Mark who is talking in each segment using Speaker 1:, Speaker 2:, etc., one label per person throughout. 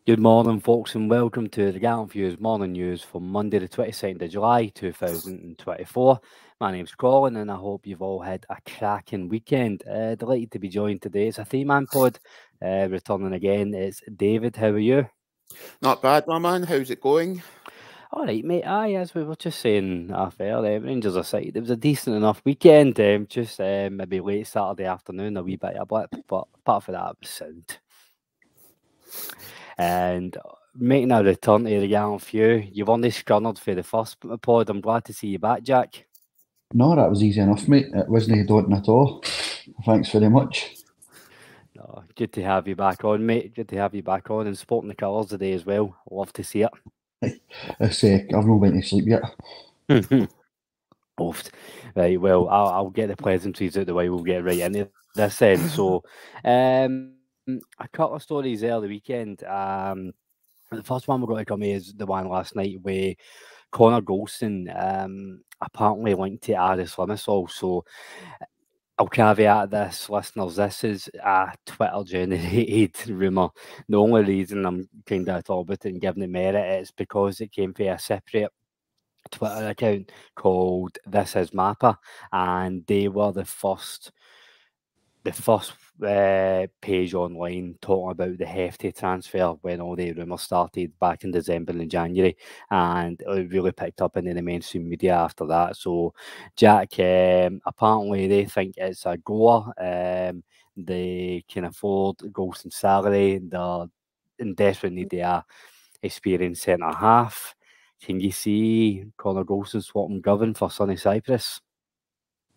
Speaker 1: Good morning, folks, and welcome to the Gallant Views Morning News for Monday, the 22nd of July, 2024. My name's Colin, and I hope you've all had a cracking weekend. Delighted to be joined today. It's a three-man pod. Returning again, it's David. How are you?
Speaker 2: Not bad, my man. How's it going?
Speaker 1: All right, mate. Aye, as we were just saying after Rangers aside, it was a decent enough weekend. Just maybe late Saturday afternoon, a wee bit of a blip, but apart from that, it was sound. And making a return to the Gallant Few, you've only scunnered for the first pod. I'm glad to see you back, Jack.
Speaker 3: No, that was easy enough, mate. It wasn't daunting at all. Thanks very much.
Speaker 1: No, good to have you back on, mate. Good to have you back on and sporting the colours today as well. Love to see it.
Speaker 3: I've not went to sleep yet.
Speaker 1: Oft. Right, well, I'll get the pleasantries out the way. We'll get right into this then. So, a couple of stories there the weekend. The first one we're going to come here is the one last night where Connor Goldson apparently linked to Aris Limassol. So I'll caveat this, listeners. This is a Twitter-generated rumour. The only reason I'm kind of talking about it and giving it merit is because it came from a separate Twitter account called This Is Mappa, and they were the first page online talking about the hefty transfer when all the rumours started back in December and January, and it really picked up into the mainstream media after that. So, Jack, apparently they think it's a goer. They can afford Golson's salary. They're in desperate need of a experienced centre half. Can you see Connor Goldson swapping Govan for sunny Cyprus?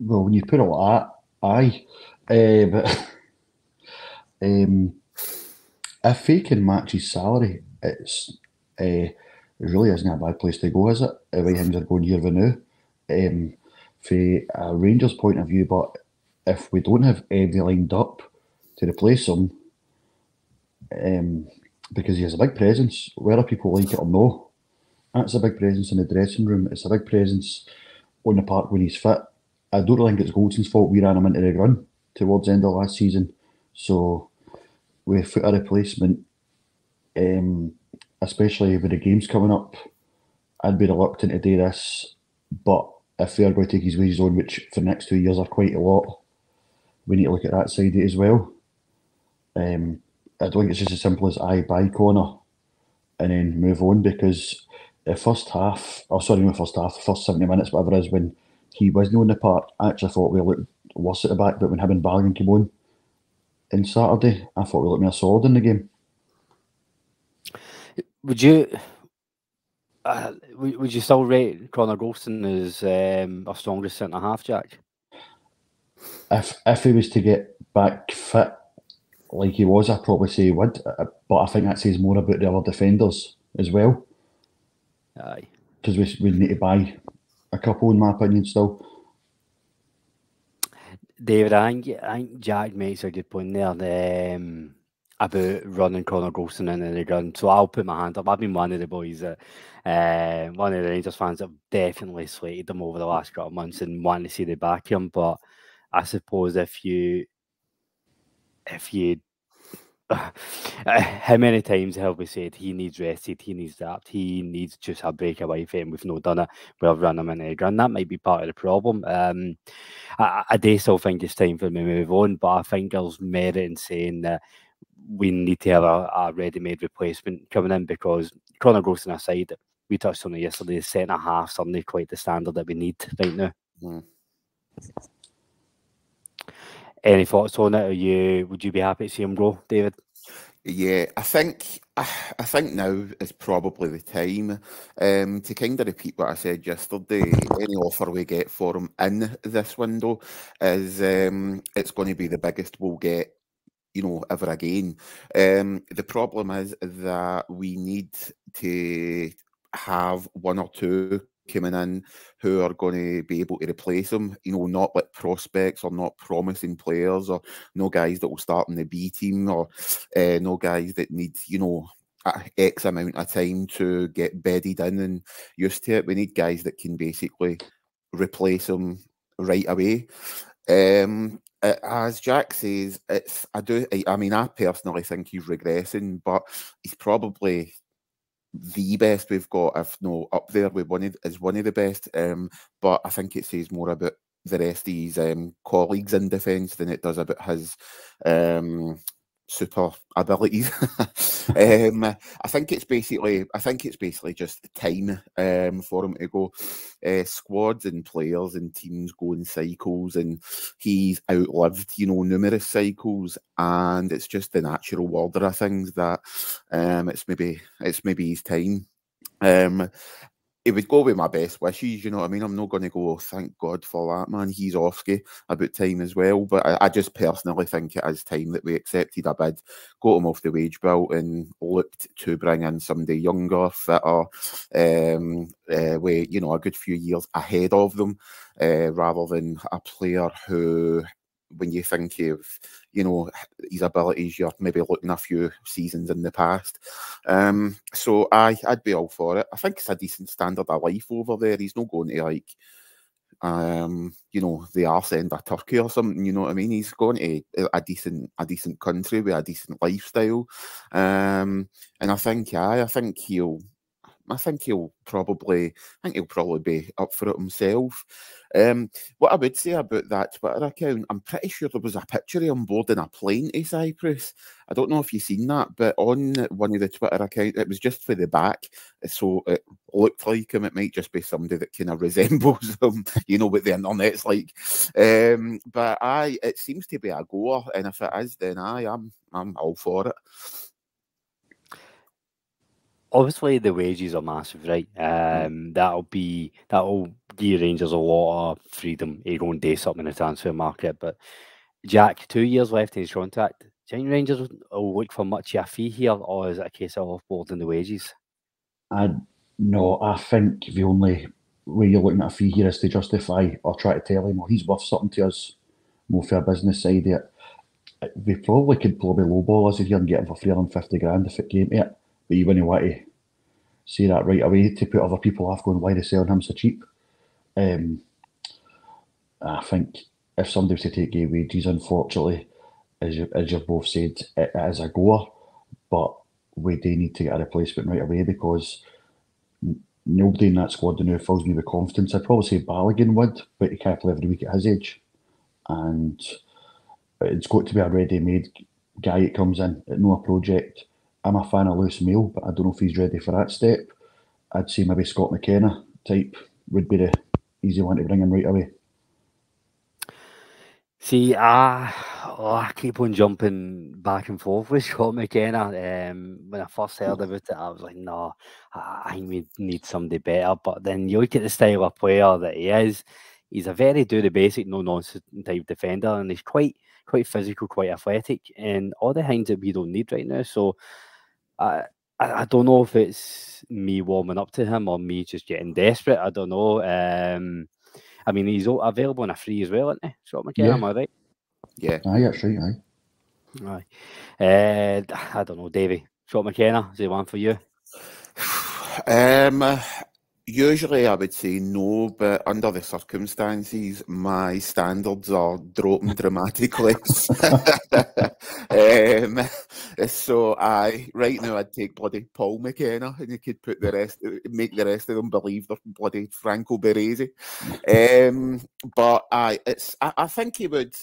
Speaker 3: Well, when you put it like that, aye. But if he can match his salary, it really isn't a bad place to go, is it? The way things are going here and now. From a Rangers point of view, but if we don't have Eddie lined up to replace him, because he has a big presence, whether people like it or no, that's a big presence in the dressing room. It's a big presence on the park when he's fit. I don't think it's Goldson's fault we ran him into the ground towards the end of last season. So without a replacement, especially with the games coming up, I'd be reluctant to do this. But if they're going to take his wages on, which for the next 2 years are quite a lot, we need to look at that side of it as well. I don't think it's just as simple as I buy Connor and then move on, because the first 70 minutes, whatever it is, when he wasn't on the park, I actually thought we looked worse at the back, but when him and Bargain came on Saturday, I thought we looked more solid in the game.
Speaker 1: Would you still rate Connor Goldson as our strongest centre half, Jack?
Speaker 3: If he was to get back fit like he was, I'd probably say he would. But I think that says more about the other defenders as well.
Speaker 1: Aye.
Speaker 3: Because we need to buy a couple, in my opinion, still.
Speaker 1: David, I think Jack makes a good point there about running Connor Goldson into the ground. So I'll put my hand up. I've been one of the boys that, one of the Rangers fans that have definitely slated them over the last couple of months and wanting to see the back of him. But I suppose if you how many times have we said he needs rested, he needs that, he needs just a break away from him? We've not done it. We've run him in the ground. That might be part of the problem. I do still think it's time for him to move on, but I think there's merit in saying that we need to have a ready-made replacement coming in, because Connor Goldson aside, we touched on it yesterday, the centre half certainly quite the standard that we need right now. Any thoughts on it? Would you be happy to see him go, David?
Speaker 2: Yeah, I think now is probably the time to kind of repeat what I said yesterday. Any offer we get for him in this window is it's going to be the biggest we'll get, ever again. The problem is that we need to have one or two coming in who are going to be able to replace him, not like prospects or not promising players, or no guys that will start in the B team, or no guys that need, X amount of time to get bedded in and used to it. We need guys that can basically replace him right away. And as Jack says, I mean, I personally think he's regressing, but he's probably the best we've got, if not up there with one of the best. But I think it says more about the rest of his colleagues in defence than it does about his super abilities. I think it's basically just time for him to go. Squads and players and teams go in cycles, and he's outlived, numerous cycles, and it's just the natural order of things that it's maybe his time. It would go with my best wishes, you know what I mean? I'm not going to go, thank God for that, man. He's offski about time as well. But I just personally think it is time that we accepted a bid, got him off the wage bill, and looked to bring in somebody younger, fitter, with, a good few years ahead of them, rather than a player who, when you think of, his abilities, you're maybe looking a few seasons in the past. So I'd be all for it. I think it's a decent standard of life over there. He's not going to the arse end of Turkey or something, you know what I mean? He's going to a decent country with a decent lifestyle. And I think he'll probably be up for it himself. What I would say about that Twitter account, I'm pretty sure there was a picture of him boarding a plane to Cyprus. I don't know if you've seen that, but on one of the Twitter accounts, it was just for the back, so it looked like him. It might just be somebody that kind of resembles him, what the internet's like. But it seems to be a goer, and if it is, then I'm all for it.
Speaker 1: Obviously, the wages are massive, right? That'll give Rangers a lot of freedom to go and do something in the transfer market. But Jack, 2 years left in his contract. Do you think Rangers will look for much of a fee here, or is it a case of offboarding the wages?
Speaker 3: No, I think the only way you're looking at a fee here is to justify or try to tell him, he's worth something to us, more for a business side of it. We probably could lowball us here and get him for 350 grand if it came to it. But you wouldn't want to say that right away to put other people off going, why are they selling him so cheap? I think if somebody was to take away wages, unfortunately, as you've both said, it is a goer. But we do need to get a replacement right away, because nobody in that squad now fills me with confidence. I'd probably say Balogun would, but he can't play every week at his age. And it's got to be a ready-made guy that comes in, no a project. I'm a fan of Lewis Mail, but I don't know if he's ready for that step. I'd say maybe Scott McKenna type would be the easy one to bring in right away.
Speaker 1: See, I keep on jumping back and forth with Scott McKenna. When I first heard about it, I was like, no, I think we need somebody better. But then you look at the style of player that he is. He's a very do the basic, no nonsense type defender, and he's quite physical, quite athletic, and all the things that we don't need right now. So I don't know if it's me warming up to him or me just getting desperate. I don't know. I mean, he's available on a free as well, isn't he? Scott McKenna, am I right?
Speaker 2: Yeah.
Speaker 3: Aye, that's right,
Speaker 1: aye. I don't know, Davey. Scott McKenna, is he one for you?
Speaker 2: Usually I would say no, but under the circumstances, my standards are dropping dramatically. So right now I'd take bloody Paul McKenna, and you could make the rest of them believe they're bloody Franco Baresi. But I think he would.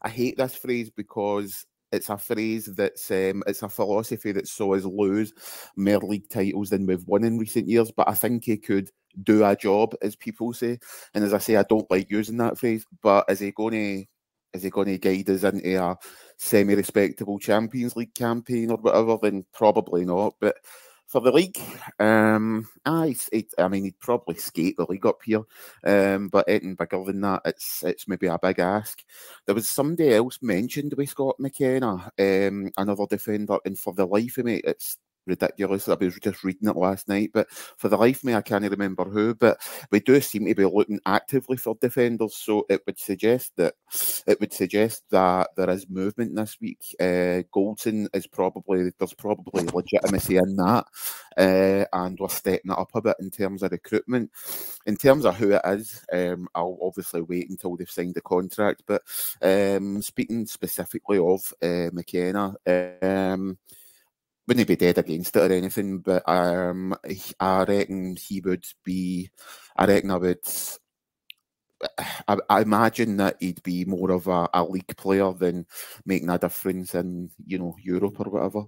Speaker 2: I hate this phrase because it's a phrase that's it's a philosophy that saw us lose more league titles than we've won in recent years. But I think he could do a job, as people say. And as I say, I don't like using that phrase. But is he going to guide us into a semi-respectable Champions League campaign or whatever? Then probably not. But for the league, I mean, he'd probably skate the league up here, but anything bigger than that, it's maybe a big ask. There was somebody else mentioned with Scott McKenna, another defender, and for the life of me, it's ridiculous. I was just reading it last night, but for the life of me, I can't remember who. But we do seem to be looking actively for defenders, so it would suggest that there is movement this week. Goldson is there's probably legitimacy in that, and we're stepping it up a bit in terms of recruitment. In terms of who it is, I'll obviously wait until they've signed the contract. But speaking specifically of McKenna, wouldn't be dead against it or anything, but I reckon he would be. I imagine that he'd be more of a league player than making a difference in Europe or whatever.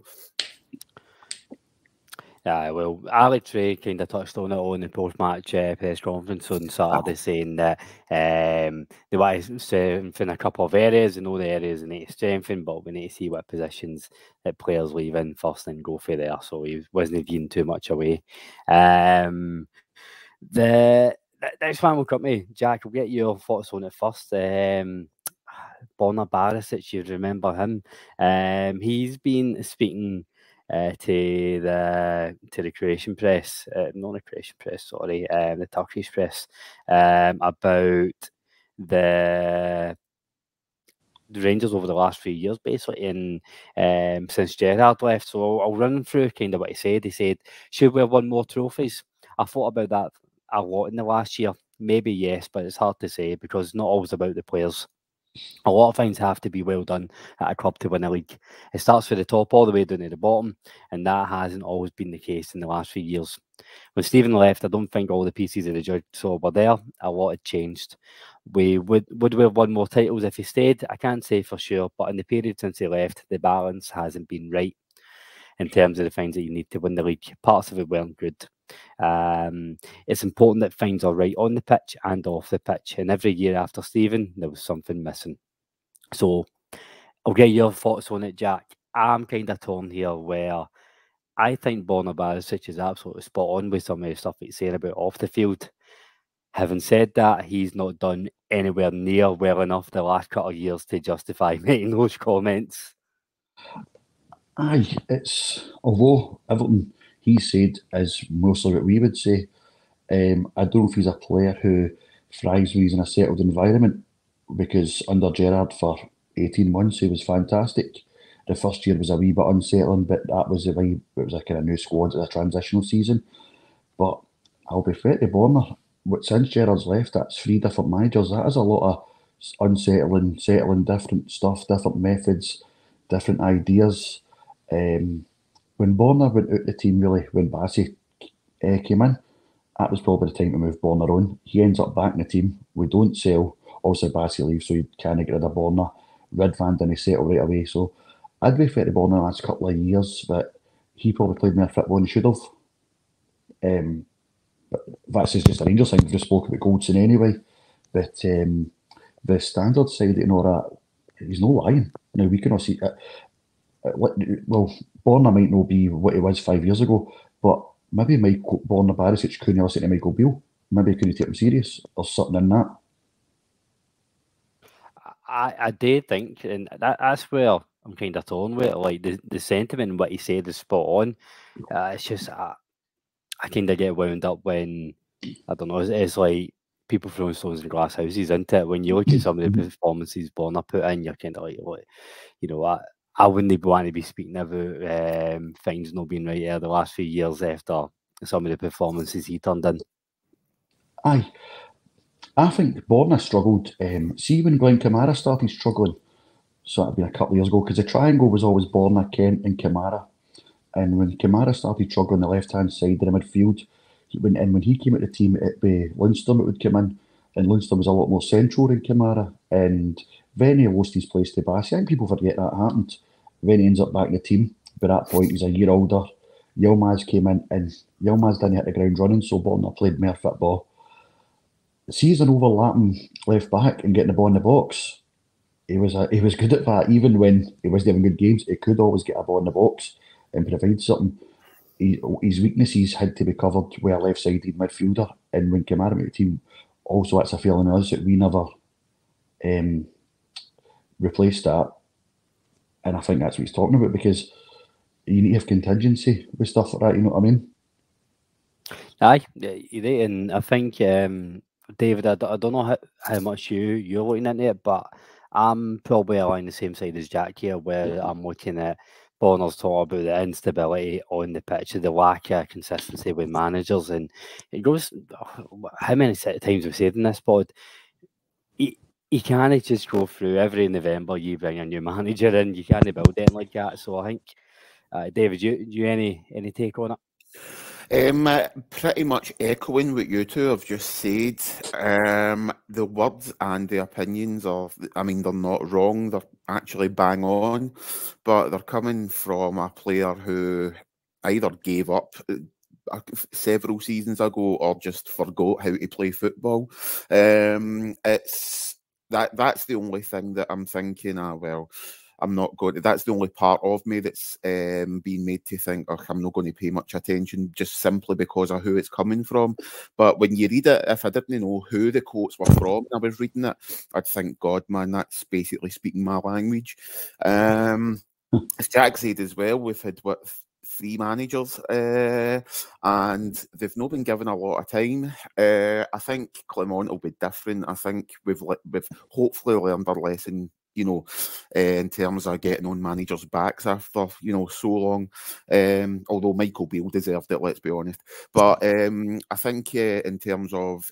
Speaker 1: Yeah, well, Alex Ray kind of touched on it on the post-match press conference on Saturday, saying that they want to strengthen a couple of areas. They know the areas they need to strengthen, but we need to see what positions that players leave in first and go for there. So he wasn't giving too much away. The next one will come to me. Jack, we'll get your thoughts on it first. Borna Barisic, you remember him. He's been speaking to the Croatian press, not the Croatian press, sorry, the Turkish press, about the Rangers over the last few years, basically, and since Gerrard left. So I'll run through kind of what he said. He said, should we have won more trophies? I thought about that a lot in the last year. Maybe yes, but it's hard to say because it's not always about the players. A lot of things have to be well done at a club to win a league. It starts from the top all the way down to the bottom, and that hasn't always been the case in the last few years. When Stephen left, I don't think all the pieces of the jigsaw were there. A lot had changed. Would we have won more titles if he stayed? I can't say for sure, but in the period since he left, the balance hasn't been right in terms of the things that you need to win the league. Parts of it weren't good. It's important that things are right on the pitch and off the pitch. And every year after Stephen, there was something missing. So I'll get your thoughts on it, Jack. I'm kind of torn here where I think Borna Barisic is absolutely spot on with some of the stuff he's saying about off the field. Having said that, he's not done anywhere near well enough the last couple of years to justify making those comments.
Speaker 3: Aye, although everything he said is mostly what we would say, I don't know if he's a player who thrives when he's in a settled environment, because under Gerrard for 18 months he was fantastic. The first year was a wee bit unsettling, but it was a kind of new squad, it was a transitional season. But I'll be fair to Borna, since Gerrard's left, that's 3 different managers. That is a lot of unsettling, settling, different stuff, different methods, different ideas. When Borna went out the team, really, when Bassi came in, that was probably the time to move Borna on. He ends up back in the team. We don't sell. Obviously, Bassi leaves, so you can't get rid of Borna. Redvan didn't settle right away. So I'd be fair to Borna the last couple of years, but he probably played more football than he should have. But that's just a Rangers thing. We've just spoke about Goldson anyway. But the standard side and all that, he's no lying. Now, we can all see it. Well, Borna might not be what he was 5 years ago, but maybe Borna Barisic couldn't listen to Michael Beale. Maybe he couldn't take him serious or something in that.
Speaker 1: I do think, and that's where I'm kind of torn with it. Like the sentiment and what he said is spot on. It's just I kind of get wound up when, I don't know, it's like people throwing stones in glass houses, isn't it? When you look at some of the performances Borna put in, you're kind of like, you know, I wouldn't want to be speaking about things not being right here the last few years after some of the performances he turned in.
Speaker 3: Aye. I think Borna struggled. See, when Glenn Kamara started struggling, so it'd been a couple of years ago, because the triangle was always Borna, Kent, and Kamara. And when Kamara started struggling the left-hand side of the midfield, when he came at the team, it'd be Lundstrom that would come in, and Lundstrom was a lot more central than Kamara. And then he lost his place to Bassi. I think people forget that happened. Then he ends up back in the team. By that point, he's a year older. Yilmaz came in, and Yilmaz didn't hit the ground running, so Borna played more football. See, as an overlapping left back and getting the ball in the box, he was good at that. Even when he wasn't having good games, he could always get a ball in the box and provide something. His weaknesses had to be covered with a left-sided midfielder, and when Kamara made the team, also that's a failing in us that we never replaced that. And I think that's what he's talking about, because you need to have contingency with stuff like that. You know what I mean?
Speaker 1: Aye, you're right, and I think David, I don't know how much you're looking into it, but I'm probably along the same side as Jack here, where I'm looking at Bonner's talk about the instability on the pitch, the lack of consistency with managers, and it goes. How many times we've said in this pod, you can't just go through every November you bring a new manager in, you can't build anything like that. So I think, David, you any take on it?
Speaker 2: Pretty much echoing what you two have just said. The words and the opinions of, I mean, they're not wrong, they're actually bang on, but they're coming from a player who either gave up several seasons ago or just forgot how to play football. It's that's the only thing that I'm thinking, well, I'm not going to, that's the only part of me that's being made to think, oh, I'm not going to pay much attention just simply because of who it's coming from. But when you read it, if I didn't know who the quotes were from and I was reading it, I'd think, God, man, that's basically speaking my language. As Jack said as well, we've had, what, 3 managers and they've not been given a lot of time. I think Clement will be different. I think we've hopefully learned our lesson, you know, in terms of getting on managers' backs after, you know, so long. Although Michael Beale deserved it, let's be honest. But I think in terms of,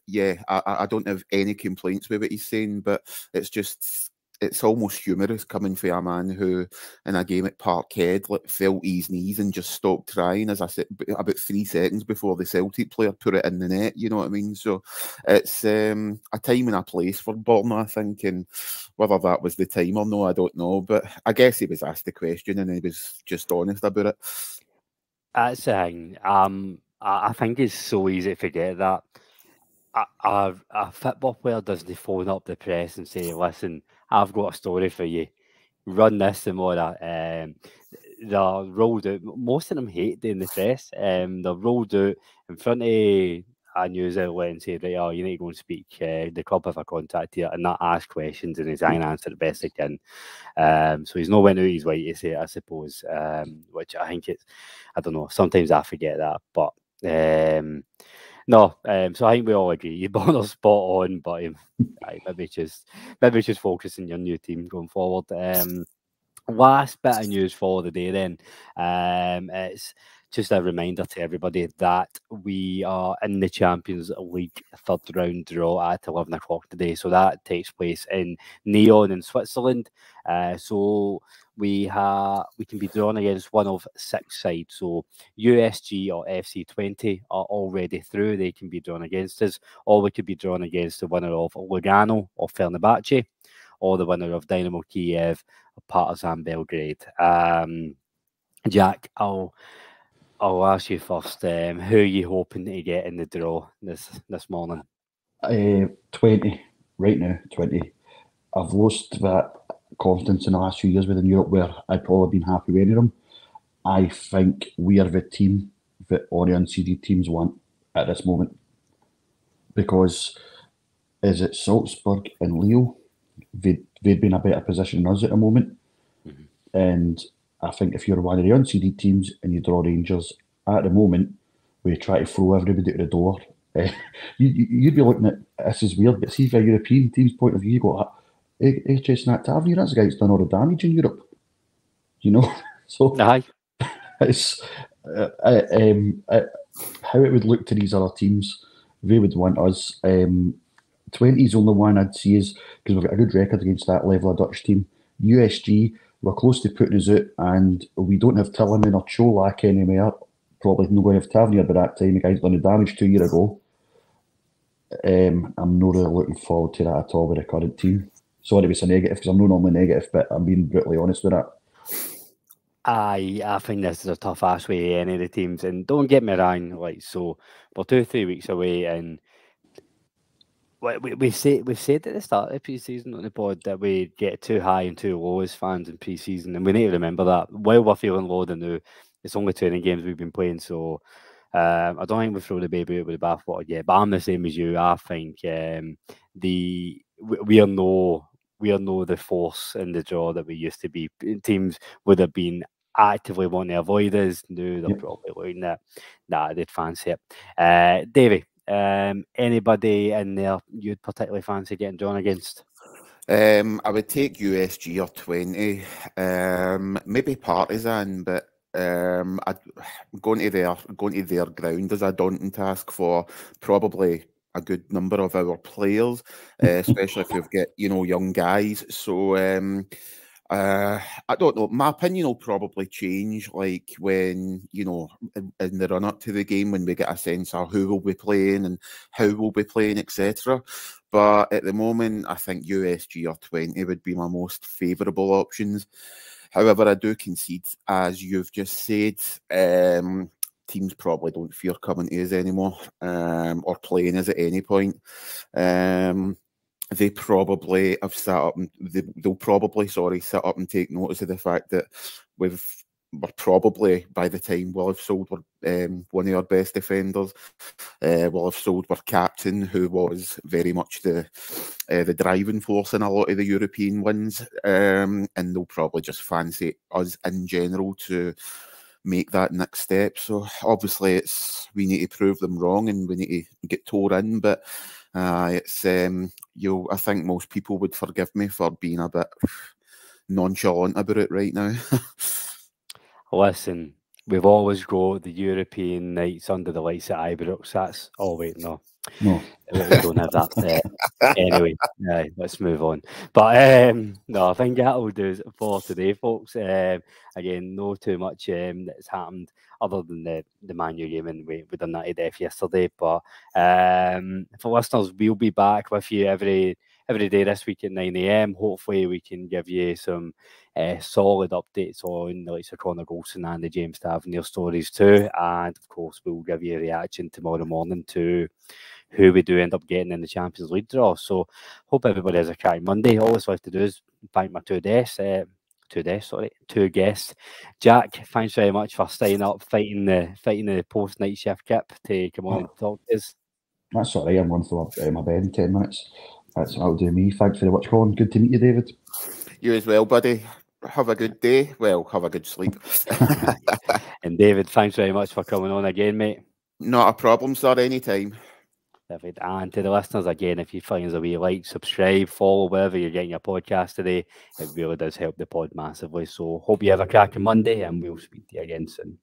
Speaker 2: I don't have any complaints with what he's saying, but it's just, it's almost humorous coming from a man who, in a game at Parkhead, fell to his knees and just stopped trying, as I said, about 3 seconds before the Celtic player put it in the net, you know what I mean? So it's a time and a place for Borna, I think, and whether that was the time or no, I don't know, but I guess he was asked the question and he was just honest about it.
Speaker 1: That's the thing. I think it's so easy to forget that. A football player doesn't phone up the press and say, listen, I've got a story for you. Run this tomorrow. They're rolled out. Most of them hate doing the press. They're rolled out in front of a news outlet and say, right, oh, you need to go and speak. The club have a contact here and not ask questions and he's going to answer the best he can. So he's not went out his way to say it, I suppose, which I think it's, I don't know, sometimes I forget that, but no, so I think we all agree. You're both are spot on, but maybe just focus on your new team going forward. Last bit of news for the day then. It's just a reminder to everybody that we are in the Champions League 3rd round draw at 11 o'clock today. So that takes place in Nyon in Switzerland. So we can be drawn against one of 6 sides. So USG or FC20 are already through. They can be drawn against us. Or we could be drawn against the winner of Lugano or Fenerbahce, or the winner of Dynamo Kiev or Partizan Belgrade. Jack, I'll ask you first. Who are you hoping to get in the draw this morning?
Speaker 3: 20 right now. 20. I've lost that confidence in the last few years within Europe, where I'd probably been happy with any of them. I think we are the team that all the unseeded teams want at this moment, because is it Salzburg and Lille? They'd be in a better position than us at the moment.
Speaker 1: Mm-hmm.
Speaker 3: And I think if you're one of the unseeded teams and you draw Rangers at the moment, where you try to throw everybody out the door, you'd be looking at, this is weird, but see from a European team's point of view, you go, HS Nat Tavernier, that's the guy that's done all the damage in Europe. You know? So
Speaker 1: Aye.
Speaker 3: It's how it would look to these other teams. They would want us. 20 is the only one I'd see, is because we've got a good record against that level of Dutch team. USG, we're close to putting us out, and we don't have Tillman or Cholak anymore. Probably not going to have Tavernier by that time. The guy's done the damage 2 years ago. I'm not really looking forward to that at all with the current team. Sorry if it's a negative, because I'm not normally negative, but I'm being brutally honest with that.
Speaker 1: I think this is a tough ask with any of the teams, and don't get me wrong, like, so we're 2-3 weeks away, and we've said at the start of pre-season on the pod that we get too high and too low as fans in pre-season, and we need to remember that. While we're feeling low now, it's only training games we've been playing, so I don't think we throw the baby out with the bathwater yet. But I'm the same as you. I think we are no the force in the draw that we used to be. Teams would have been actively want to avoid us. No, they're probably looking at, nah, they'd fancy it. Davey, anybody in there you'd particularly fancy getting drawn against?
Speaker 2: I would take USG or 20, maybe Partizan, but going to their ground is a daunting task for probably a good number of our players, especially if we've got young guys. So I don't know. My opinion will probably change, like when in the run up to the game, when we get a sense of who will be playing and how we'll be playing, etc. But at the moment, I think USG or 20 would be my most favourable options. However, I do concede, as you've just said, teams probably don't fear coming to us anymore, or playing us at any point. They probably have sat up and they'll probably sit up and take notice of the fact that we're probably, by the time we'll have sold one of our best defenders, we'll have sold our captain, who was very much the driving force in a lot of the European wins, and they'll probably just fancy us in general to make that next step. So obviously we need to prove them wrong and we need to get tore in, but I think most people would forgive me for being a bit nonchalant about it right now.
Speaker 1: Listen, we've always got the European nights under the lights at Ibrox. That's no. We don't have that. Anyway, let's move on. But no, I think that will do it for today, folks. Again, no too much that's happened other than the Man U game, and we done that to death yesterday. But for listeners, we'll be back with you every day this week at 9 AM. Hopefully, we can give you some solid updates on the likes of Connor Goldson and the James Tavernier stories too. And of course, we'll give you a reaction tomorrow morning to who we do end up getting in the Champions League draw. So hope everybody has a cracking Monday. All I have to do is thank my two guests. Jack, thanks very much for staying up, fighting the post night shift kip to come on and talk to us.
Speaker 3: That's all right. I'm going for my bed in 10 minutes. That'll do me. Thanks very much, Colin. Good to meet you, David.
Speaker 2: You as well, buddy. Have a good day. Well, have a good sleep.
Speaker 1: And David, thanks very much for coming on again, mate.
Speaker 2: Not a problem, sir. Anytime.
Speaker 1: David, and to the listeners again, if you find us a wee like, subscribe, follow wherever you're getting your podcast today. It really does help the pod massively. So hope you have a cracking Monday, and we'll speak to you again soon.